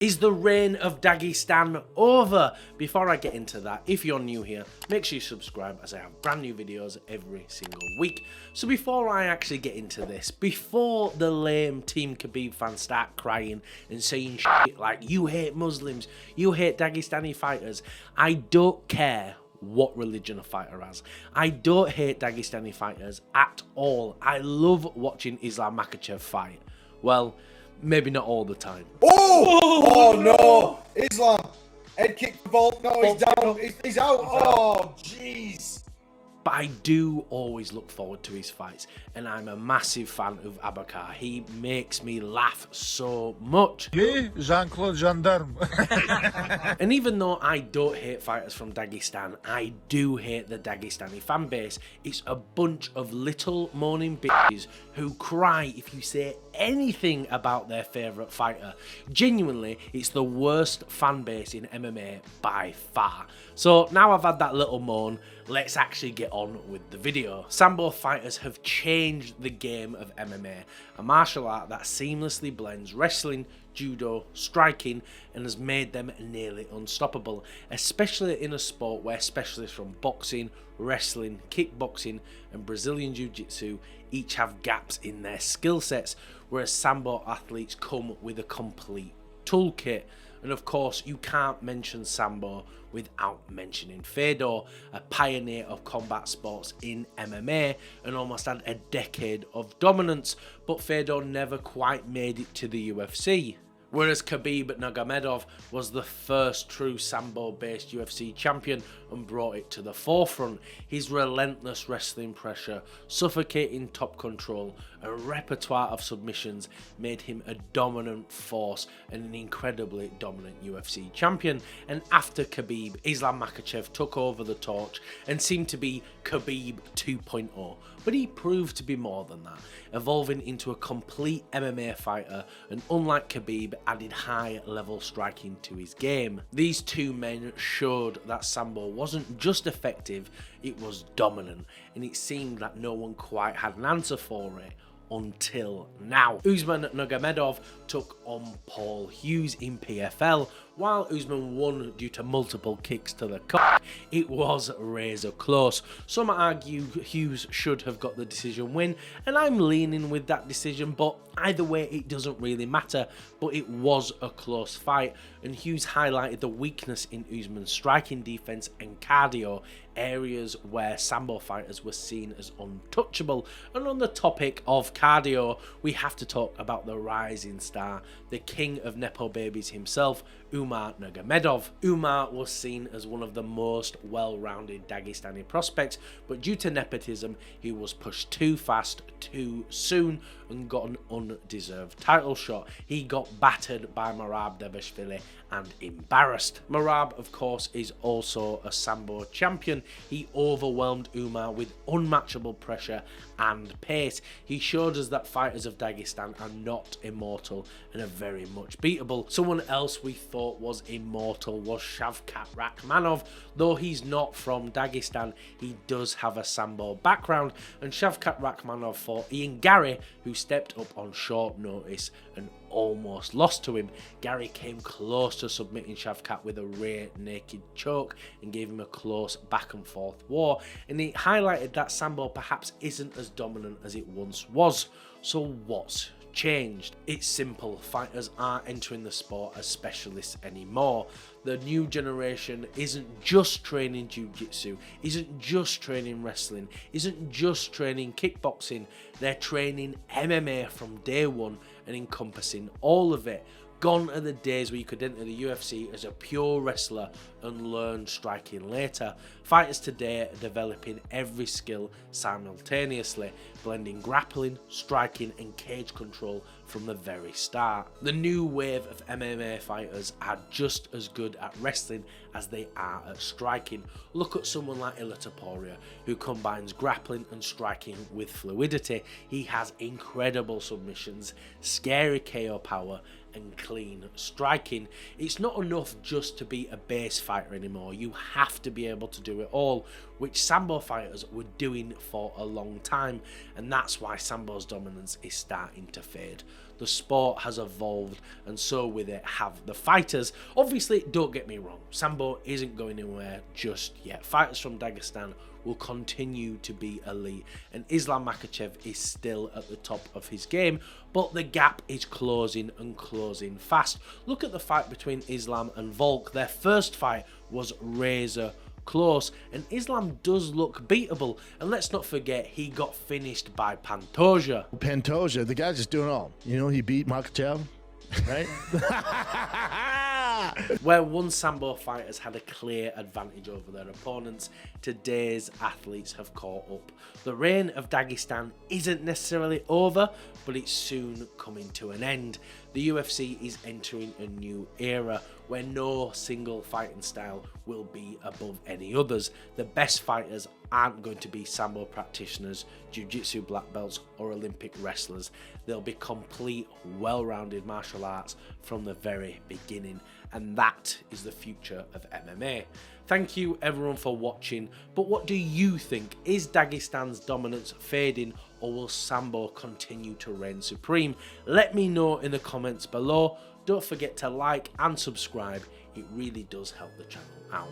Is the reign of Dagestan over? Before I get into that, if you're new here, make sure you subscribe as I have brand new videos every single week. So before I actually get into this, before the lame Team Khabib fans start crying and saying shit like you hate Muslims, you hate Dagestani fighters, I don't care what religion a fighter has. I don't hate Dagestani fighters at all. I love watching Islam Makhachev fight. Well, maybe not all the time. Oh no! Islam! Head kick the ball. No, he's down. He's out. Oh, jeez. But I do always look forward to his fights, and I'm a massive fan of Abakar. He makes me laugh so much. Jean-Claude Gendarme. And even though I don't hate fighters from Dagestan, I do hate the Dagestani fan base. It's a bunch of little moaning bitches who cry if you say anything about their favourite fighter. Genuinely, it's the worst fan base in MMA by far. So now I've had that little moan, let's actually get on with the video. Sambo fighters have changed the game of MMA, a martial art that seamlessly blends wrestling, judo, striking, and has made them nearly unstoppable, especially in a sport where specialists from boxing, wrestling, kickboxing, and Brazilian Jiu-Jitsu each have gaps in their skill sets, whereas Sambo athletes come with a complete toolkit. And of course, you can't mention Sambo without mentioning Fedor, a pioneer of combat sports in MMA and almost had a decade of dominance, but Fedor never quite made it to the UFC. Whereas Khabib Nurmagomedov was the first true Sambo-based UFC champion and brought it to the forefront. His relentless wrestling pressure, suffocating top control, a repertoire of submissions made him a dominant force and an incredibly dominant UFC champion. And after Khabib, Islam Makhachev took over the torch and seemed to be Khabib 2.0. But he proved to be more than that, evolving into a complete MMA fighter, and unlike Khabib, added high-level striking to his game. These two men showed that Sambo wasn't just effective, it was dominant, and it seemed that no one quite had an answer for it. Until now. Usman Nurmagomedov took on Paul Hughes in PFL. While Usman won due to multiple kicks to the cock, it was razor close. Some argue Hughes should have got the decision win, and I'm leaning with that decision, but either way it doesn't really matter. But it was a close fight, and Hughes highlighted the weakness in Usman's striking defense and cardio, areas where Sambo fighters were seen as untouchable. And on the topic of cardio, we have to talk about the rising star, the king of Nepo babies himself, Umar Nurmagomedov. Umar was seen as one of the most well-rounded Dagestani prospects, but due to nepotism, he was pushed too fast, too soon, and got an undeserved title shot. He got battered by Merab Dvalishvili and embarrassed. Merab, of course, is also a Sambo champion. He overwhelmed Umar with unmatchable pressure and pace. He showed us that fighters of Dagestan are not immortal and are very much beatable. Someone else we thought was immortal was Shavkat Rakhmonov. Though he's not from Dagestan, he does have a Sambo background, and Shavkat Rakhmonov fought Ian Gary, who stepped up on short notice and almost lost to him. Gary came close to submitting Shavkat with a rear naked choke and gave him a close back and forth war, and it highlighted that Sambo perhaps isn't as dominant as it once was. So what's changed? It's simple. Fighters aren't entering the sport as specialists anymore. The new generation isn't just training jiu-jitsu, isn't just training wrestling, isn't just training kickboxing. They're training MMA from day one and encompassing all of it. Gone are the days where you could enter the UFC as a pure wrestler and learn striking later. Fighters today are developing every skill simultaneously, blending grappling, striking and cage control from the very start. The new wave of MMA fighters are just as good at wrestling as they are at striking. Look at someone like Ilia Topuria, who combines grappling and striking with fluidity. He has incredible submissions, scary KO power, and clean striking. It's not enough just to be a base fighter anymore. You have to be able to do it all, which Sambo fighters were doing for a long time, and that's why Sambo's dominance is starting to fade. The sport has evolved, and so with it have the fighters. Obviously, don't get me wrong, Sambo isn't going anywhere just yet. Fighters from Dagestan will continue to be elite, and Islam Makhachev is still at the top of his game, but the gap is closing and closing fast. Look at the fight between Islam and Volk. Their first fight was razor close, and Islam does look beatable, and let's not forget he got finished by Pantoja. Pantoja, the guy's just doing it all. You know, he beat Makhachev, right? Where once Sambo fighters had a clear advantage over their opponents, today's athletes have caught up. The reign of Dagestan isn't necessarily over, but it's soon coming to an end. The UFC is entering a new era where no single fighting style will be above any others. The best fighters aren't going to be Sambo practitioners, jiu-jitsu black belts, or Olympic wrestlers. They'll be complete, well-rounded martial arts from the very beginning, and that is the future of MMA. Thank you everyone for watching, but what do you think? Is Dagestan's dominance fading, or will Sambo continue to reign supreme? Let me know in the comments below. Don't forget to like and subscribe, it really does help the channel out.